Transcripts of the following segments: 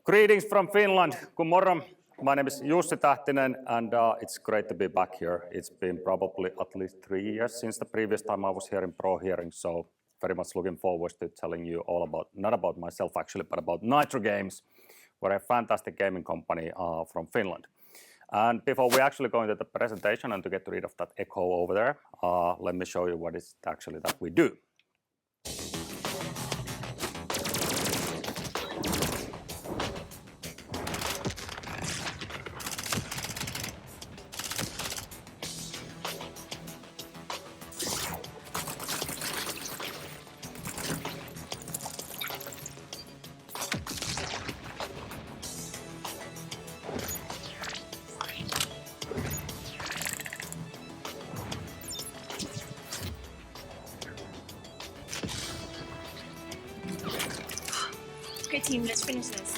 Greetings from Finland. Good morning. My name is Jussi Tähtinen, and it's great to be back here. It's been probably at least 3 years since the previous time I was here in ProHearings, so very much looking forward to telling you all about, not about myself actually, but about NitroGames. We're a fantastic gaming company from Finland. And before we actually go into the presentation and to get rid of that echo over there, let me show you what is actually that we do. Okay, team, let's finish this.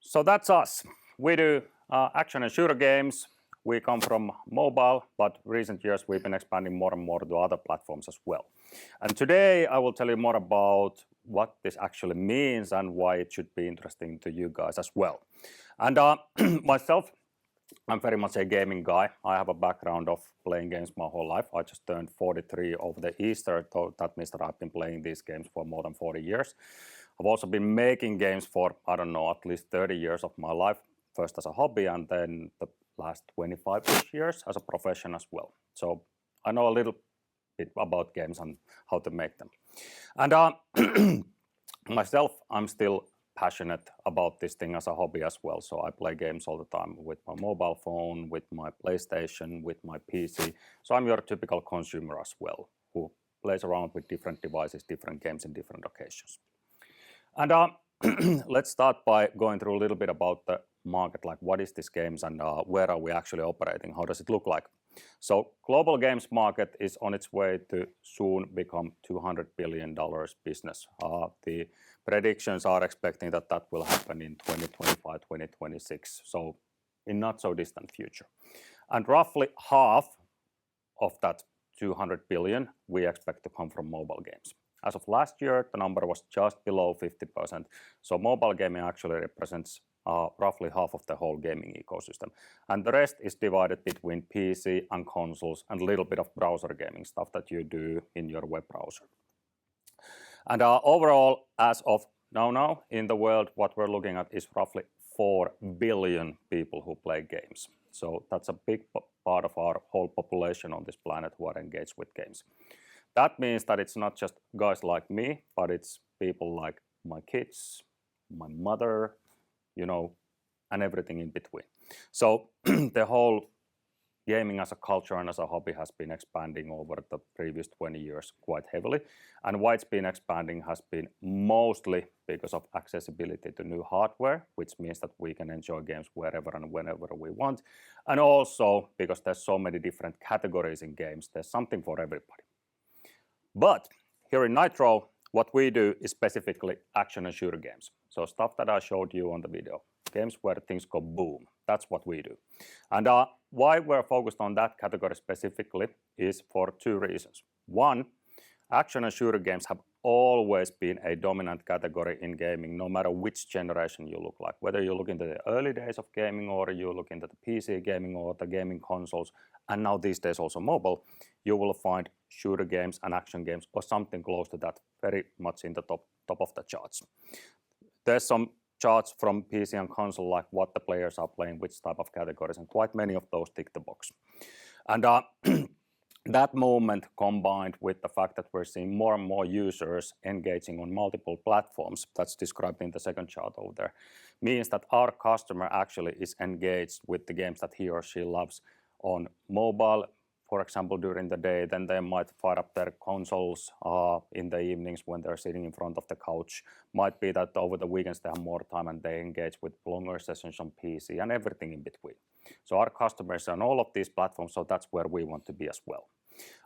So that's us. We do action and shooter games. We come from mobile, but recent years we've been expanding more and more to other platforms as well. And today I will tell you more about what this actually means and why it should be interesting to you guys as well. And myself, I'm very much a gaming guy. I have a background of playing games my whole life. I just turned 43 over the Easter, so that means that I've been playing these games for more than 40 years. I've also been making games for, I don't know, at least 30 years of my life, first as a hobby and then the last 25 years as a profession as well. So I know a little bit about games and how to make them. And myself, I'm still passionate about this thing as a hobby as well. So I play games all the time with my mobile phone, with my PlayStation, with my PC. So I'm your typical consumer as well, who plays around with different devices, different games in different occasions. And let's start by going through a little bit about the market, like what is this games and where are we actually operating? How does it look like? So global games market is on its way to soon become $200 billion business. The predictions are expecting that that will happen in 2025, 2026. So in not so distant future. And roughly half of that 200 billion we expect to come from mobile games. As of last year, the number was just below 50%. So mobile gaming actually represents roughly half of the whole gaming ecosystem. And the rest is divided between PC and consoles and a little bit of browser gaming stuff that you do in your web browser. And overall, as of now in the world, what we're looking at is roughly 4 billion people who play games. So that's a big part of our whole population on this planet who are engaged with games. That means that it's not just guys like me, but it's people like my kids, my mother, you know, and everything in between. So the whole gaming as a culture and as a hobby has been expanding over the previous 20 years quite heavily. And why it's been expanding has been mostly because of accessibility to new hardware, which means that we can enjoy games wherever and whenever we want. And also because there's so many different categories in games, there's something for everybody. But here in Nitro, what we do is specifically action and shooter games. So stuff that I showed you on the video, games where things go boom, that's what we do. And why we're focused on that category specifically is for 2 reasons. One, action and shooter games have always been a dominant category in gaming, no matter which generation you look like. Whether you look into the early days of gaming or you look into the PC gaming or the gaming consoles, and now these days also mobile, you will find shooter games and action games or something close to that very much in the top of the charts. There's some charts from PC and console like what the players are playing, which type of categories, and quite many of those tick the box. And that movement combined with the fact that we're seeing more and more users engaging on multiple platforms, that's described in the second chart over there, means that our customer actually is engaged with the games that he or she loves on mobile, for example, during the day, then they might fire up their consoles in the evenings when they're sitting in front of the couch. Might be that over the weekends they have more time and they engage with longer sessions on PC and everything in between. So our customers are on all of these platforms, so that's where we want to be as well.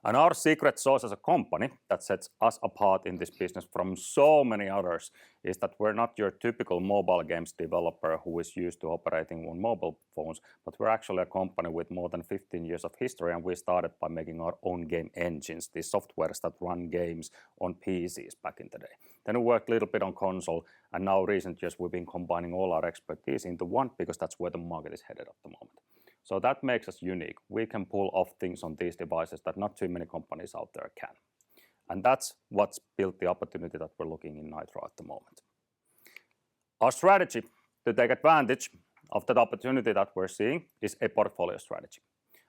And our secret sauce as a company that sets us apart in this business from so many others is that we're not your typical mobile games developer who is used to operating on mobile phones, but we're actually a company with more than 15 years of history, and we started by making our own game engines, these softwares that run games on PCs back in the day. Then we worked a little bit on console, and now recent years we've been combining all our expertise into one because that's where the market is headed at the moment. So that makes us unique. We can pull off things on these devices that not too many companies out there can. And that's what's built the opportunity that we're looking in Nitro at the moment. Our strategy to take advantage of that opportunity that we're seeing is a portfolio strategy.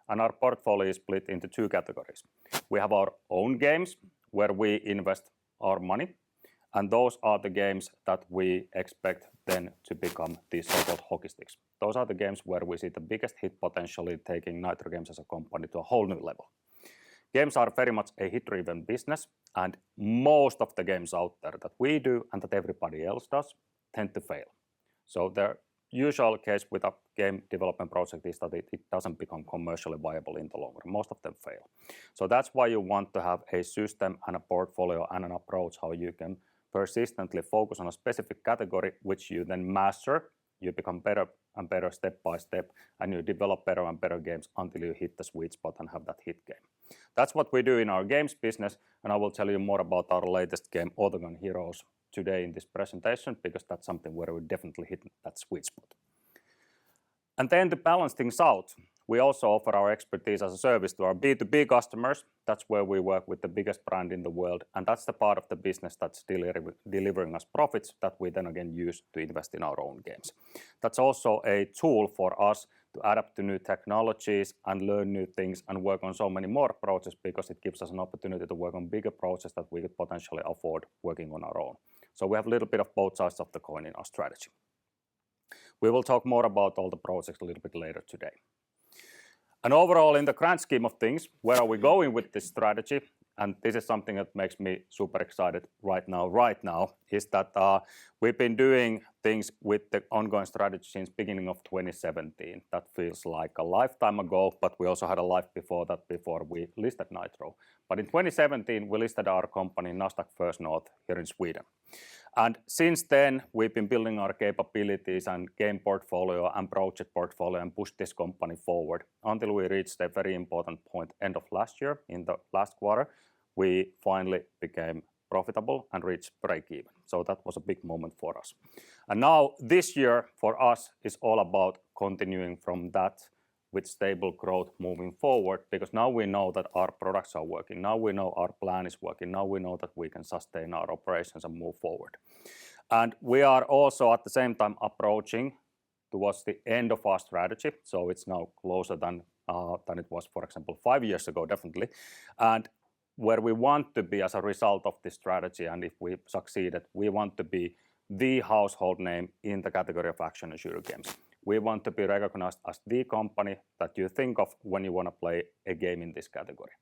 And our portfolio is split into two categories. We have our own games where we invest our money, and those are the games that we expect then to become the so-called hockey sticks. Those are the games where we see the biggest hit potentially taking NitroGames as a company to a whole new level. Games are very much a hit-driven business, and most of the games out there that we do and that everybody else does tend to fail. So the usual case with a game development project is that it doesn't become commercially viable in the long run. Most of them fail. So that's why you want to have a system and a portfolio and an approach how you can persistently focus on a specific category, which you then master. You become better and better step by step, and you develop better and better games until you hit the sweet spot and have that hit game. That's what we do in our games business, and I will tell you more about our latest game, Autogun Heroes, today in this presentation, because that's something where we definitely hit that sweet spot. And then to balance things out, we also offer our expertise as a service to our B2B customers. That's where we work with the biggest brand in the world, and that's the part of the business that's delivering us profits that we then again use to invest in our own games. That's also a tool for us to adapt to new technologies and learn new things and work on so many more projects because it gives us an opportunity to work on bigger projects that we could potentially afford working on our own. So we have a little bit of both sides of the coin in our strategy. We will talk more about all the projects a little bit later today. And overall, in the grand scheme of things, where are we going with this strategy? And this is something that makes me super excited right now, is that we've been doing things with the ongoing strategy since beginning of 2017. That feels like a lifetime ago, but we also had a life before that, before we listed Nitro. But in 2017, we listed our company Nasdaq First North here in Sweden. And since then, we've been building our capabilities and game portfolio and project portfolio and pushed this company forward until we reached a very important point end of last year. In the last quarter, we finally became profitable and reached break-even. So that was a big moment for us. And now this year for us is all about continuing from that with stable growth moving forward, because now we know that our products are working. Now we know our plan is working. Now we know that we can sustain our operations and move forward. And we are also at the same time approaching towards the end of our strategy. So it's now closer than it was, for example, 5 years ago, definitely. And where we want to be as a result of this strategy, and if we succeeded, we want to be the household name in the category of action and shooter games. We want to be recognized as the company that you think of when you want to play a game in this category.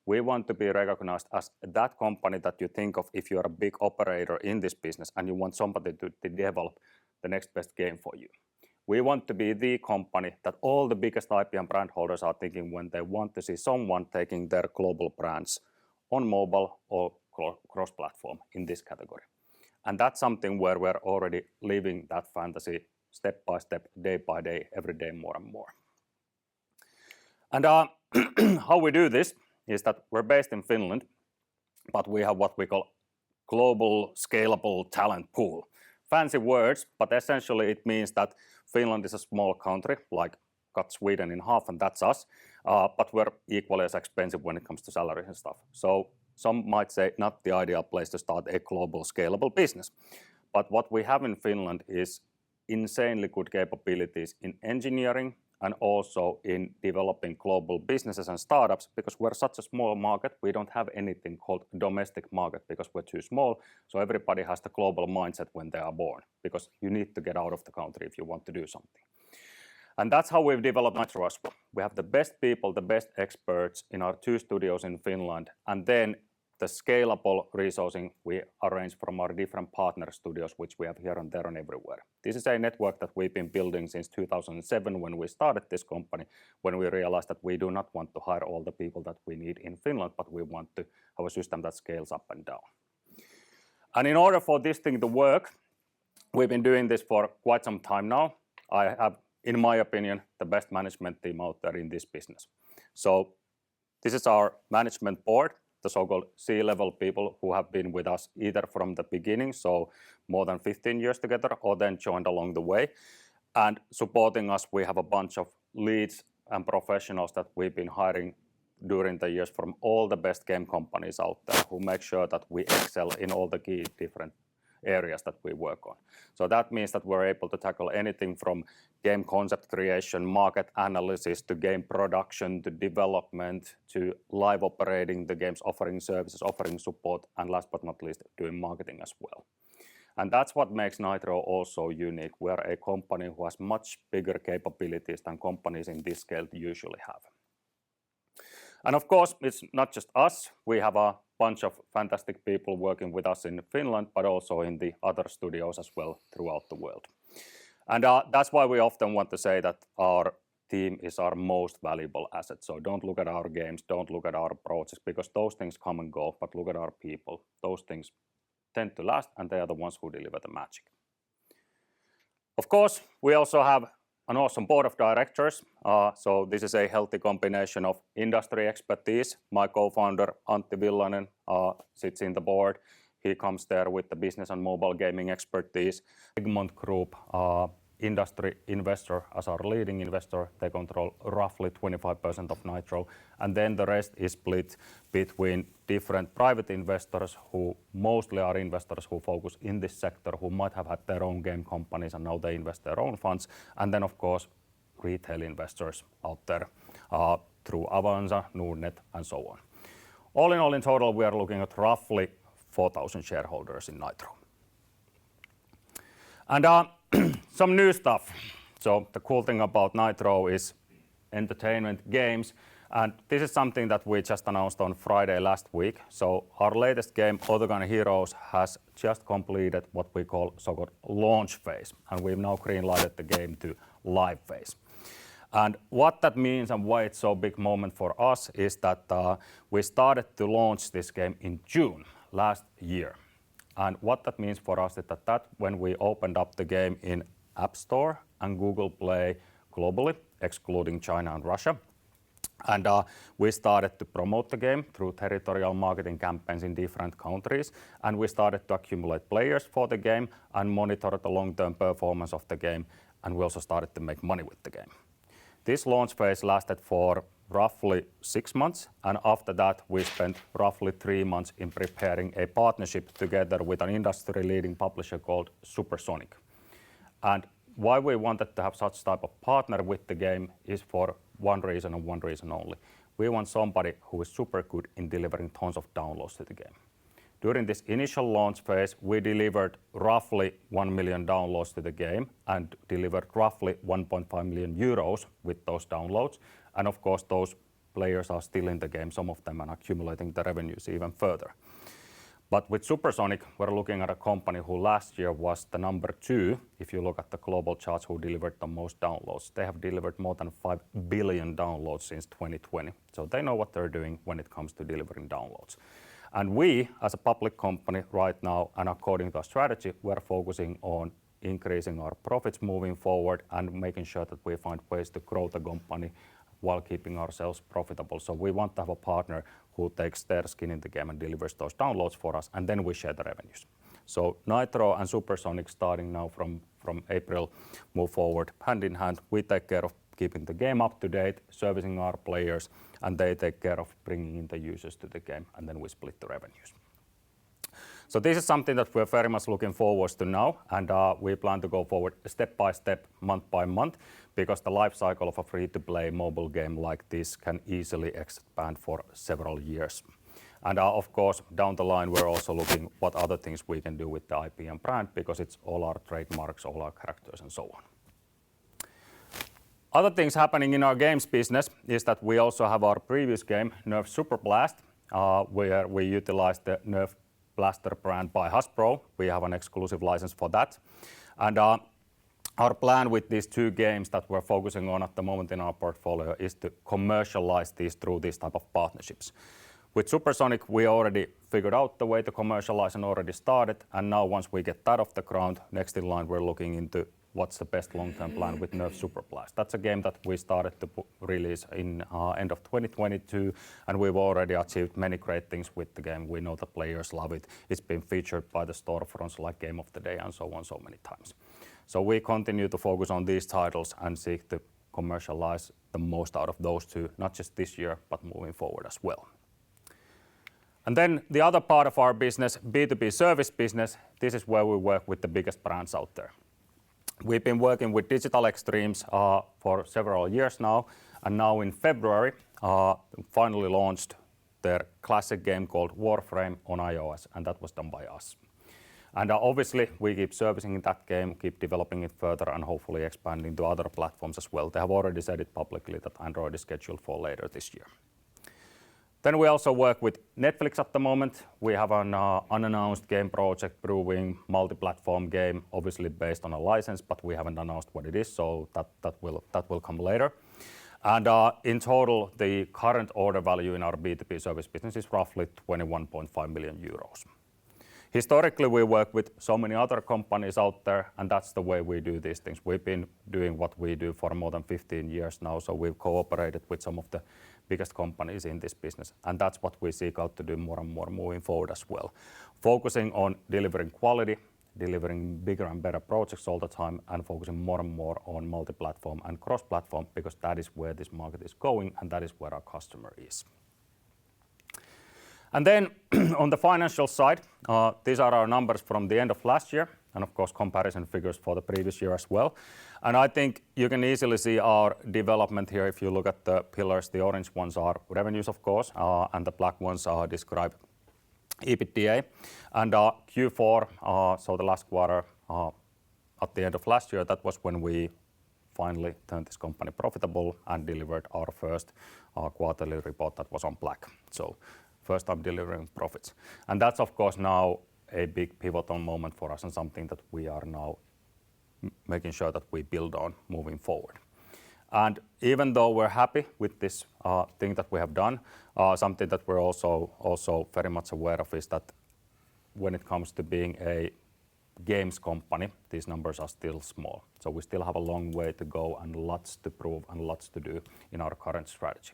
We want to be recognized as that company that you think of if you're a big operator in this business and you want somebody to develop the next best game for you. We want to be the company that all the biggest IP and brand holders are thinking when they want to see someone taking their global brands on mobile or cross-platform in this category. And that's something where we're already living that fantasy step by step, day by day, every day more and more. And how we do this is that we're based in Finland, but we have what we call global scalable talent pool. Fancy words, but essentially it means that Finland is a small country, like cut Sweden in half, and that's us, but we're equally as expensive when it comes to salaries and stuff. So some might say not the ideal place to start a global scalable business. But what we have in Finland is insanely good capabilities in engineering and also in developing global businesses and startups, because we're such a small market, we don't have anything called domestic market because we're too small. So everybody has the global mindset when they are born, because you need to get out of the country if you want to do something. And that's how we've developed Nitro as well. We have the best people, the best experts in our 2 studios in Finland, and then the scalable resourcing we arrange from our different partner studios, which we have here and there and everywhere. This is a network that we've been building since 2007 when we started this company, when we realized that we do not want to hire all the people that we need in Finland, but we want to have a system that scales up and down. And in order for this thing to work, we've been doing this for quite some time now. I have, in my opinion, the best management team out there in this business. So this is our management board, the so-called C-level people who have been with us either from the beginning, so more than 15 years together, or then joined along the way. And supporting us, we have a bunch of leads and professionals that we've been hiring during the years from all the best game companies out there who make sure that we excel in all the key different areas that we work on. So that means that we're able to tackle anything from game concept creation, market analysis, to game production, to development, to live operating the games, offering services, offering support, and last but not least, doing marketing as well. And that's what makes Nitro also unique. We're a company who has much bigger capabilities than companies in this scale usually have. And of course, it's not just us. We have a bunch of fantastic people working with us in Finland, but also in the other studios as well throughout the world. And that's why we often want to say that our team is our most valuable asset. So don't look at our games, don't look at our projects, because those things come and go, but look at our people. Those things tend to last, and they are the ones who deliver the magic. Of course, we also have an awesome board of directors. So this is a healthy combination of industry expertise. My co-founder, Antti Villanen, sits in the board. He comes there with the business and mobile gaming expertise. Egmont Group, industry investor as our leading investor. They control roughly 25% of Nitro. And then the rest is split between different private investors who mostly are investors who focus in this sector, who might have had their own game companies and now they invest their own funds. And then, of course, retail investors out there through Avanza, Nordnet, and so on. All in total, we are looking at roughly 4,000 shareholders in Nitro. And some new stuff. So the cool thing about Nitro is entertainment games. And this is something that we just announced on Friday last week. So our latest game, Autogun Heroes, has just completed what we call so-called launch phase. And we've now green-lighted the game to live phase. And what that means and why it's so big moment for us is that we started to launch this game in June last year. And what that means for us is that when we opened up the game in App Store and Google Play globally, excluding China and Russia, and we started to promote the game through territorial marketing campaigns in different countries, and we started to accumulate players for the game and monitor the long-term performance of the game, and we also started to make money with the game. This launch phase lasted for roughly 6 months, and after that we spent roughly 3 months in preparing a partnership together with an industry-leading publisher called Supersonic. And why we wanted to have such type of partner with the game is for one reason and one reason only. We want somebody who is super good in delivering tons of downloads to the game. During this initial launch phase, we delivered roughly 1 million downloads to the game and delivered roughly 1.5 million euros with those downloads. And of course, those players are still in the game, some of them are accumulating the revenues even further. But with Supersonic, we're looking at a company who last year was the number 2, if you look at the global charts, who delivered the most downloads. They have delivered more than 5 billion downloads since 2020. So they know what they're doing when it comes to delivering downloads. And we, as a public company right now, and according to our strategy, we're focusing on increasing our profits moving forward and making sure that we find ways to grow the company while keeping ourselves profitable. So we want to have a partner who takes their skin in the game and delivers those downloads for us, and then we share the revenues. So Nitro and Supersonic, starting now from April, move forward hand in hand. We take care of keeping the game up to date, servicing our players, and they take care of bringing in the users to the game, and then we split the revenues. So this is something that we're very much looking forward to now, and we plan to go forward step by step, month by month, because the life cycle of a free-to-play mobile game like this can easily expand for several years. And of course, down the line, we're also looking what other things we can do with the IP and brand, because it's all our trademarks, all our characters, and so on. Other things happening in our games business is that we also have our previous game, Nerf Super Blast, where we utilize the Nerf Blaster brand by Hasbro. We have an exclusive license for that. And our plan with these two games that we're focusing on at the moment in our portfolio is to commercialize these through these type of partnerships. With Supersonic, we already figured out the way to commercialize and already started. And now once we get that off the ground, next in line we're looking into what's the best long-term plan with Nerf Super Blast. That's a game that we started to release in end of 2022, and we've already achieved many great things with the game. We know the players love it. It's been featured by the storefronts like Game of the Day and so on so many times. So we continue to focus on these titles and seek to commercialize the most out of those two, not just this year, but moving forward as well. And then the other part of our business, B2B service business, this is where we work with the biggest brands out there. We've been working with Digital Extremes for several years now, and now in February, finally launched their classic game called Warframe on iOS, and that was done by us. And obviously, we keep servicing that game, keep developing it further, and hopefully expanding to other platforms as well. They have already said it publicly that Android is scheduled for later this year. Then we also work with Netflix at the moment. We have an unannounced game project brewing, multi-platform game, obviously based on a license, but we haven't announced what it is, so that will come later. And in total, the current order value in our B2B service business is roughly 21.5 million euros. Historically, we work with so many other companies out there, and that's the way we do these things. We've been doing what we do for more than 15 years now, so we've cooperated with some of the biggest companies in this business, and that's what we seek out to do more and more moving forward as well. Focusing on delivering quality, delivering bigger and better projects all the time, and focusing more and more on multi-platform and cross-platform, because that is where this market is going, and that is where our customer is. And then on the financial side, these are our numbers from the end of last year, and of course comparison figures for the previous year as well. And I think you can easily see our development here if you look at the pillars. The orange ones are revenues, of course, and the black ones describe EBITDA. And Q4, so the last quarter at the end of last year, that was when we finally turned this company profitable and delivered our first quarterly report that was on black. So first time delivering profits. And that's of course now a big pivotal moment for us and something that we are now making sure that we build on moving forward. And even though we're happy with this thing that we have done, something that we're also very much aware of is that when it comes to being a games company, these numbers are still small. So we still have a long way to go and lots to prove and lots to do in our current strategy.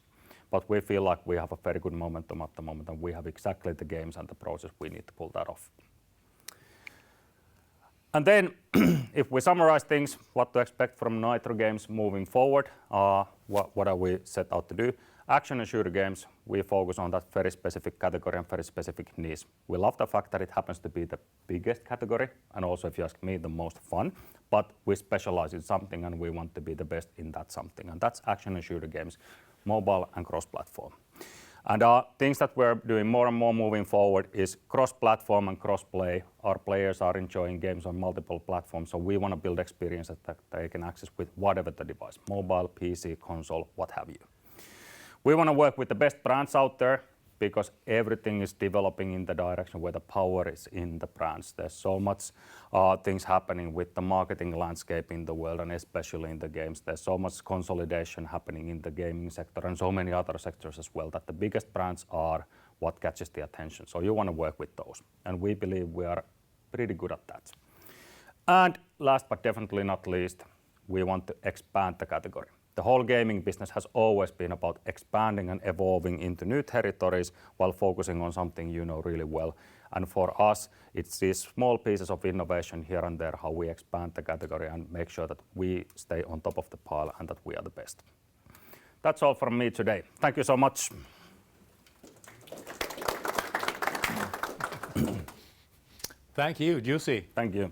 But we feel like we have a very good momentum at the moment, and we have exactly the games and the process we need to pull that off. And then, if we summarize things, what to expect from NitroGames moving forward, what are we set out to do? Action and shooter games, we focus on that very specific category and very specific niche. We love the fact that it happens to be the biggest category, and also, if you ask me, the most fun, but we specialize in something and we want to be the best in that something, and that's action and shooter games, mobile and cross-platform. And things that we're doing more and more moving forward is cross-platform and cross-play. Our players are enjoying games on multiple platforms, so we want to build experiences that they can access with whatever the device, mobile, PC, console, what have you. We want to work with the best brands out there because everything is developing in the direction where the power is in the brands. There's so much things happening with the marketing landscape in the world, and especially in the games. There's so much consolidation happening in the gaming sector and so many other sectors as well, that the biggest brands are what catches the attention. So you want to work with those, and we believe we are pretty good at that. And last but definitely not least, we want to expand the category. The whole gaming business has always been about expanding and evolving into new territories while focusing on something you know really well. And for us, it's these small pieces of innovation here and there, how we expand the category and make sure that we stay on top of the pile and that we are the best. That's all from me today. Thank you so much. Thank you, Jussi. Thank you.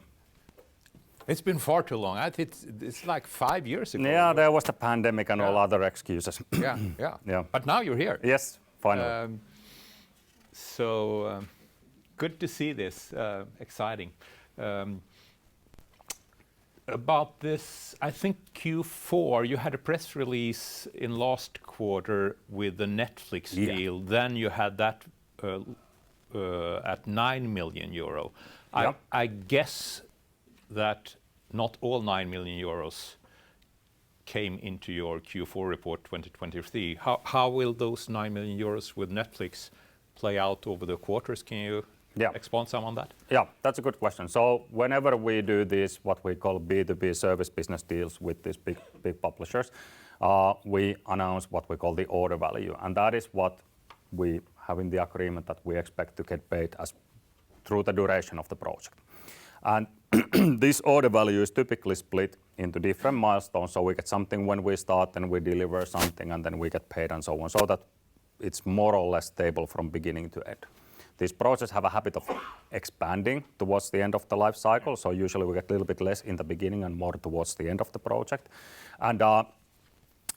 It's been far too long. I think it's like 5 years ago. Yeah, there was the pandemic and all other excuses. Yeah. But now you're here. Yes, finally. Good to see this. Exciting. About this, I think Q4, you had a press release in last quarter with the Netflix deal. Then you had that at 9 million euro. Yeah. I guess that not all 9 million euros came into your Q4 report 2023. How will those 9 million euros with Netflix play out over the quarters? Can you expand some on that? Yeah, that's a good question. So whenever we do these, what we call B2B service business deals with these big publishers, we announce what we call the order value. And that is what we have in the agreement that we expect to get paid as through the duration of the project. And this order value is typically split into different milestones. So we get something when we start, then we deliver something, and then we get paid and so on, so that it's more or less stable from beginning to end. These projects have a habit of expanding towards the end of the life cycle. So usually we get a little bit less in the beginning and more towards the end of the project. And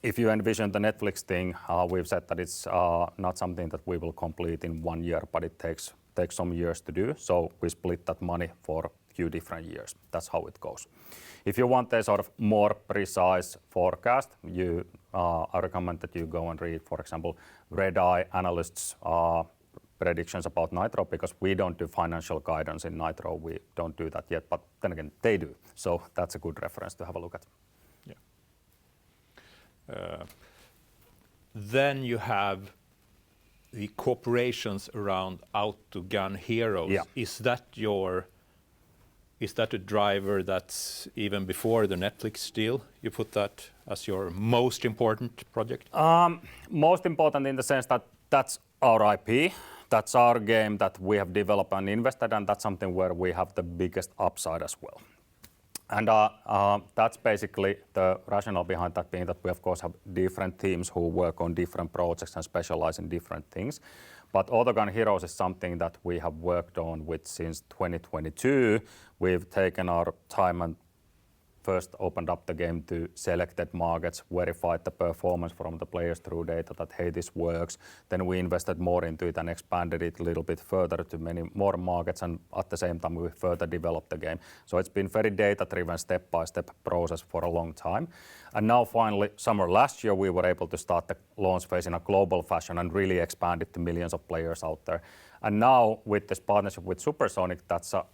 if you envision the Netflix thing, we've said that it's not something that we will complete in 1 year, but it takes some years to do. So we split that money for a few different years. That's how it goes. If you want a sort of more precise forecast, I recommend that you go and read, for example, Red Eye analysts' predictions about Nitro, because we don't do financial guidance in Nitro. We don't do that yet, but then again, they do. So that's a good reference to have a look at. Then you have the corporations around Autogun Heroes. Yeah. Is that a driver that's even before the Netflix deal? You put that as your most important project? Most important in the sense that that's our IP. That's our game that we have developed and invested, and that's something where we have the biggest upside as well. And that's basically the rationale behind that, being that we, of course, have different teams who work on different projects and specialize in different things. But Autogun Heroes is something that we have worked on with since 2022. We've taken our time and first opened up the game to selected markets, verified the performance from the players through data that, hey, this works. Then we invested more into it and expanded it a little bit further to many more markets, and at the same time we further developed the game. So it's been very data-driven, step-by-step process for a long time. And now finally, summer last year, we were able to start the launch phase in a global fashion and really expand it to millions of players out there. And now with this partnership with Supersonic, that's a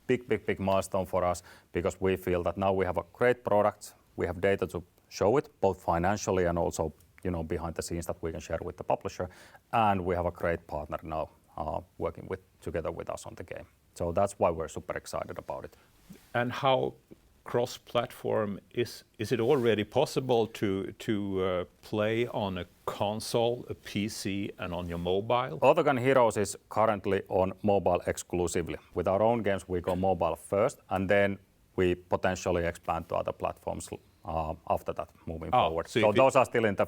big milestone for us, because we feel that now we have a great product, we have data to show it, both financially and also, behind the scenes that we can share with the publisher, and we have a great partner now working together with us on the game. So that's why we're super excited about it. And how cross-platform is it already possible to play on a console, a PC, and on your mobile? Autogun Heroes is currently on mobile exclusively. With our own games, we go mobile first, and then we potentially expand to other platforms after that, moving forward. So those are still in the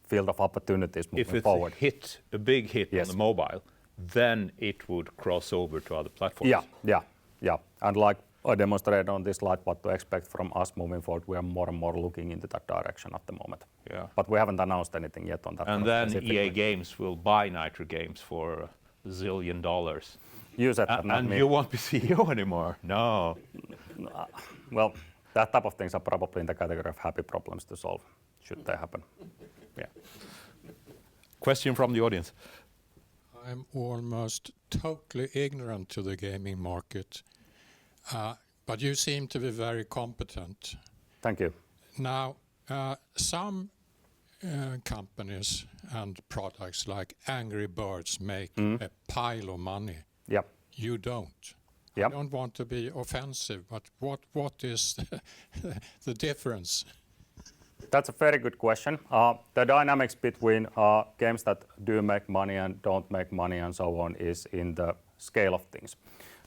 field of opportunities moving forward. If it's a big hit on the mobile, then it would cross over to other platforms. Yeah. And like I demonstrated on this slide, what to expect from us moving forward, we are more and more looking into that direction at the moment. Yeah. But we haven't announced anything yet on that. And then EA Games will buy NitroGames for $1 zillion. You said that, not and me. you won't be CEO anymore. No. Well, that type of things are probably in the category of happy problems to solve, should they happen. Yeah. Question from the audience. I'm almost totally ignorant to the gaming market, but you seem to be very competent. Thank you. Now, some companies and products like Angry Birds make a pile of money. Yep. You don't. Yep. I don't want to be offensive, but what is the difference? That's a very good question. The dynamics between games that do make money and don't make money and so on is in the scale of things.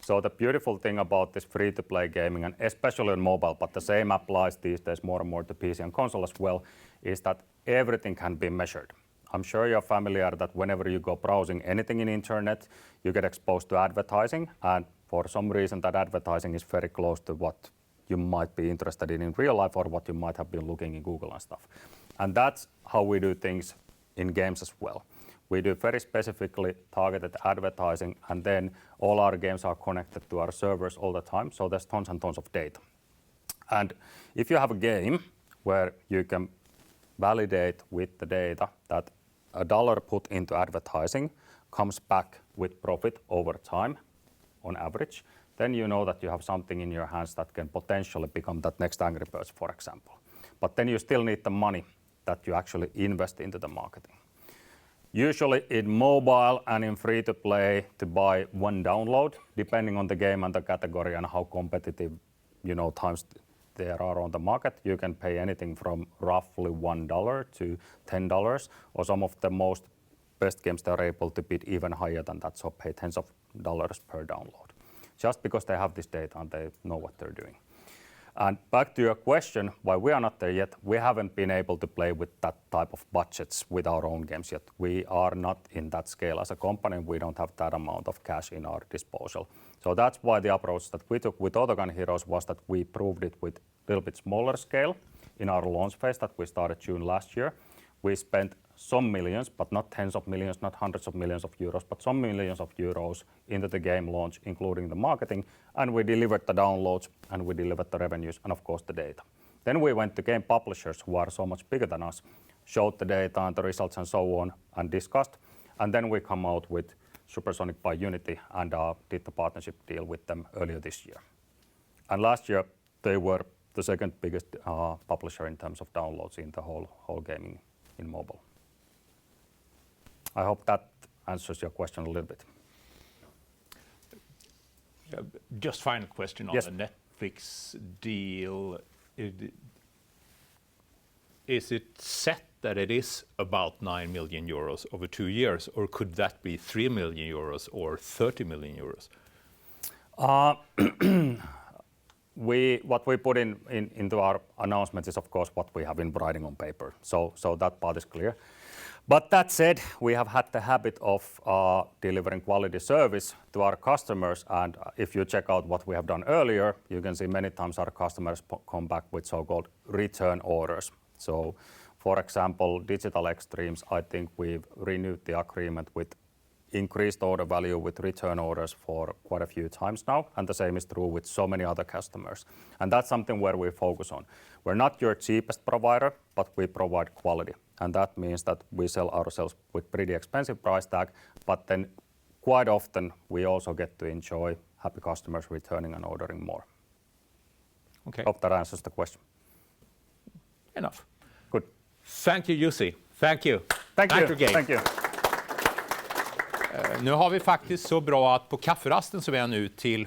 So the beautiful thing about this free-to-play gaming, and especially on mobile, but the same applies these days more and more to PC and console as well, is that everything can be measured. I'm sure you're familiar that whenever you go browsing anything in internet, you get exposed to advertising, and for some reason that advertising is very close to what you might be interested in real life or what you might have been looking in Google and stuff. And that's how we do things in games as well. We do very specifically targeted advertising, and then all our games are connected to our servers all the time, so there's tons and tons of data. And if you have a game where you can validate with the data that $1 put into advertising comes back with profit over time on average, then you know that you have something in your hands that can potentially become that next Angry Birds, for example. But then you still need the money that you actually invest into the marketing. Usually in mobile and in free-to-play to buy one download, depending on the game and the category and how competitive times there are on the market, you can pay anything from roughly $1 to $10, or some of the most best games they are able to bid even higher than that, so pay tens of dollars per download, just because they have this data and they know what they're doing. And back to your question, why we are not there yet, we haven't been able to play with that type of budgets with our own games yet. We are not in that scale as a company. We don't have that amount of cash in our disposal. So that's why the approach that we took with Autogun Heroes was that we proved it with a little bit smaller scale in our launch phase that we started June last year. We spent some millions, but not tens of millions, not hundreds of millions of euros, but some millions of euros into the game launch, including the marketing, and we delivered the downloads, and we delivered the revenues, and of course the data. Then we went to game publishers who are so much bigger than us, showed the data and the results and so on, and discussed, and then we come out with Supersonic by Unity and did the partnership deal with them earlier this year. And last year, they were the second biggest publisher in terms of downloads in the whole gaming in mobile. I hope that answers your question a little bit. Just final question on Yes. the Netflix deal. Is it set that it is about 9 million euros over 2 years, or could that be 3 million euros or 30 million euros? What we put into our announcement is, of course, what we have in writing on paper. So that part is clear. But that said, we have had the habit of delivering quality service to our customers. And if you check out what we have done earlier, you can see many times our customers come back with so-called return orders. So, for example, Digital Extremes, I think we've renewed the agreement with increased order value with return orders for quite a few times now, and the same is true with so many other customers. And that's something where we focus on. We're not your cheapest provider, but we provide quality. And that means that we sell ourselves with pretty expensive price tag, but then quite often we also get to enjoy happy customers returning and ordering more. Okay. Hope that answers the question. Enough. Good. Thank you, Jussi. Thank you. Thank you. NitroGames. Thank you. Nu har vi faktiskt så bra att på kafferasten så är jag nu till